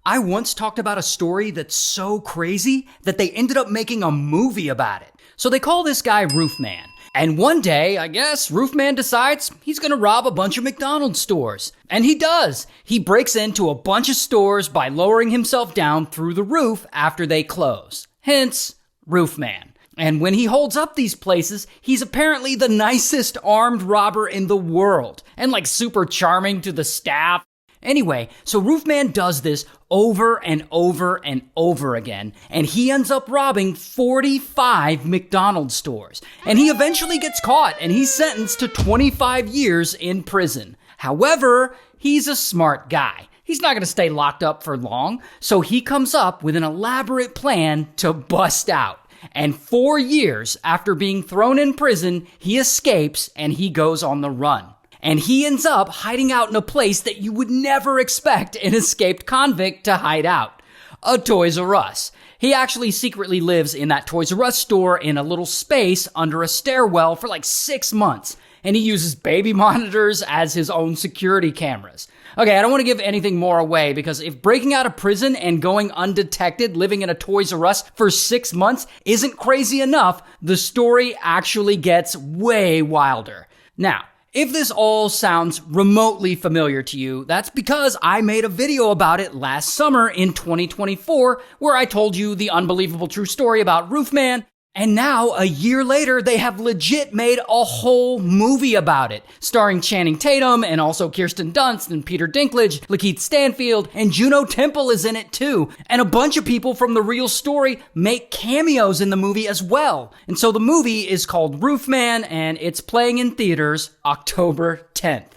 I once talked about a story that's so crazy that they ended up making a movie about it. So they call this guy Roofman. And one day, I guess, Roofman decides he's gonna rob a bunch of McDonald's stores. And he does. He breaks into a bunch of stores by lowering himself down through the roof after they close. Hence, Roofman. And when he holds up these places, he's apparently the nicest armed robber in the world. And like super charming to the staff. Anyway, so Roofman does this over and over and over again, and he ends up robbing 45 McDonald's stores. And he eventually gets caught, and he's sentenced to 25 years in prison. However, he's a smart guy. He's not going to stay locked up for long, so he comes up with an elaborate plan to bust out. And 4 years after being thrown in prison, he escapes and he goes on the run. And he ends up hiding out in a place that you would never expect an escaped convict to hide out. A Toys R Us. He actually secretly lives in that Toys R Us store in a little space under a stairwell for like 6 months. And he uses baby monitors as his own security cameras. Okay, I don't want to give anything more away because if breaking out of prison and going undetected, living in a Toys R Us for 6 months isn't crazy enough, the story actually gets way wilder. Now, if this all sounds remotely familiar to you, that's because I made a video about it last summer in 2024 where I told you the unbelievable true story about Roofman. And now, a year later, they have legit made a whole movie about it, starring Channing Tatum and also Kirsten Dunst and Peter Dinklage, Lakeith Stanfield, and Juno Temple is in it too. And a bunch of people from the real story make cameos in the movie as well. And so the movie is called Roofman, and it's playing in theaters October 10th.